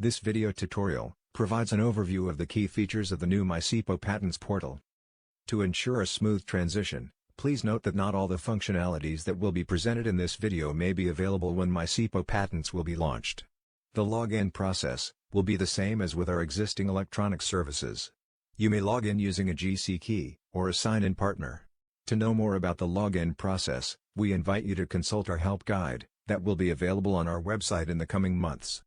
This video tutorial provides an overview of the key features of the new MyCIPO Patents portal. To ensure a smooth transition, please note that not all the functionalities that will be presented in this video may be available when MyCIPO Patents will be launched. The login process will be the same as with our existing electronic services. You may log in using a GC key or a sign-in partner. To know more about the login process, we invite you to consult our help guide that will be available on our website in the coming months.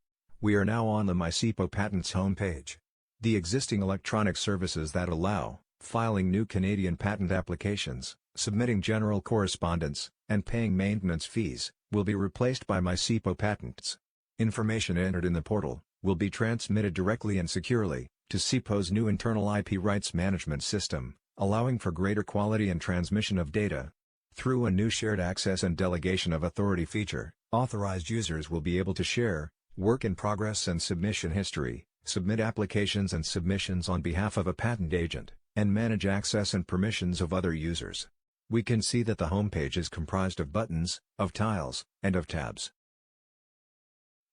We are now on the MyCIPO Patents homepage. The existing electronic services that allow filing new Canadian patent applications, submitting general correspondence, and paying maintenance fees will be replaced by MyCIPO Patents. Information entered in the portal will be transmitted directly and securely to CIPO's new internal IP rights management system, allowing for greater quality and transmission of data. Through a new shared access and delegation of authority feature, authorized users will be able to share work in progress and submission history, submit applications and submissions on behalf of a patent agent, and manage access and permissions of other users. We can see that the homepage is comprised of buttons, of tiles, and of tabs.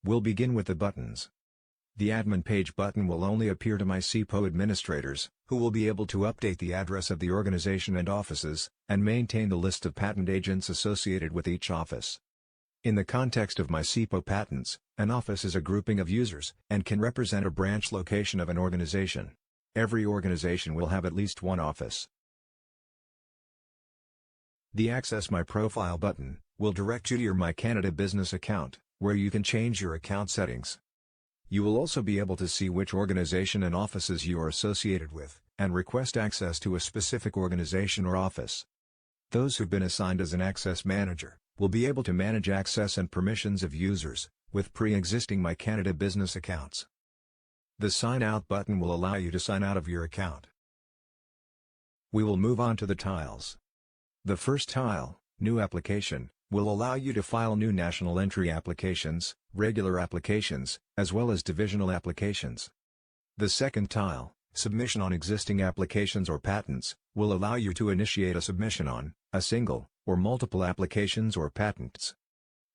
We'll begin with the buttons. The admin page button will only appear to MyCIPO administrators, who will be able to update the address of the organization and offices, and maintain the list of patent agents associated with each office. In the context of MyCIPO Patents, an office is a grouping of users, and can represent a branch location of an organization. Every organization will have at least one office. The Access My Profile button will direct you to your MyCanada business account, where you can change your account settings. You will also be able to see which organization and offices you are associated with, and request access to a specific organization or office. Those who've been assigned as an access manager will be able to manage access and permissions of users with pre-existing MyCanada business accounts. The Sign Out button will allow you to sign out of your account. We will move on to the tiles. The first tile, New Application, will allow you to file new national entry applications, regular applications, as well as divisional applications. The second tile, Submission on Existing Applications or Patents, will allow you to initiate a submission on a single or multiple applications or patents.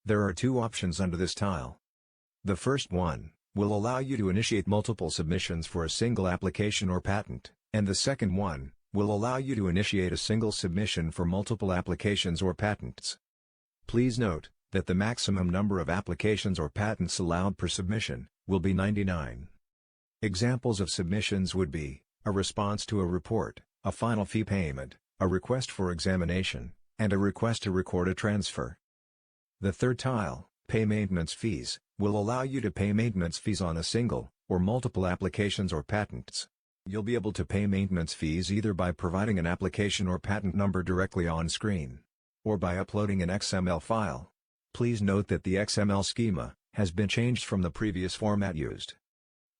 There are two options under this tile. The first one will allow you to initiate multiple submissions for a single application or patent, and the second one will allow you to initiate a single submission for multiple applications or patents. Please note that the maximum number of applications or patents allowed per submission will be 99. Examples of submissions would be a response to a report, a final fee payment, a request for examination, and a request to record a transfer. The third tile, Pay Maintenance Fees, will allow you to pay maintenance fees on a single or multiple applications or patents. You'll be able to pay maintenance fees either by providing an application or patent number directly on screen, or by uploading an XML file. Please note that the XML schema has been changed from the previous format used.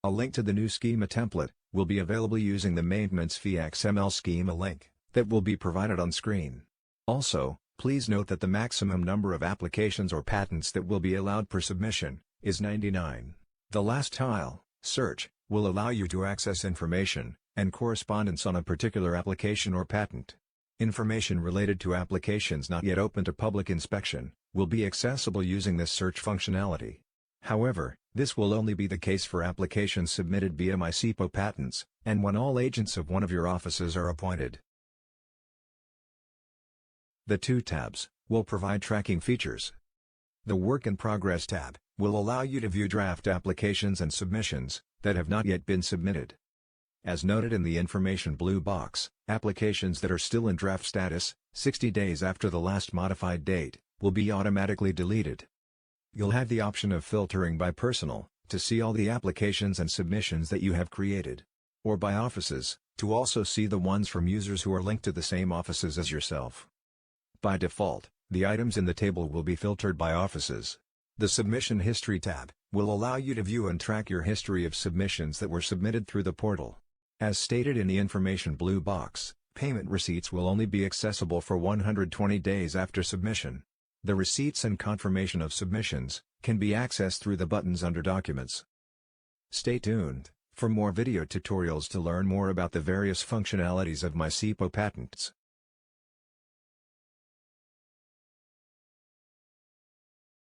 A link to the new schema template will be available using the Maintenance Fee XML schema link that will be provided on screen. Also, please note that the maximum number of applications or patents that will be allowed per submission is 99. The last tile, Search, will allow you to access information and correspondence on a particular application or patent. Information related to applications not yet open to public inspection will be accessible using this search functionality. However, this will only be the case for applications submitted via MyCIPO Patents, and when all agents of one of your offices are appointed. The two tabs will provide tracking features. The Work in Progress tab will allow you to view draft applications and submissions that have not yet been submitted. As noted in the information blue box, applications that are still in draft status, 60 days after the last modified date, will be automatically deleted. You'll have the option of filtering by personal, to see all the applications and submissions that you have created, or by offices, to also see the ones from users who are linked to the same offices as yourself. By default, the items in the table will be filtered by offices. The Submission History tab will allow you to view and track your history of submissions that were submitted through the portal. As stated in the information blue box, payment receipts will only be accessible for 120 days after submission. The receipts and confirmation of submissions can be accessed through the buttons under Documents. Stay tuned for more video tutorials to learn more about the various functionalities of MyCIPO Patents.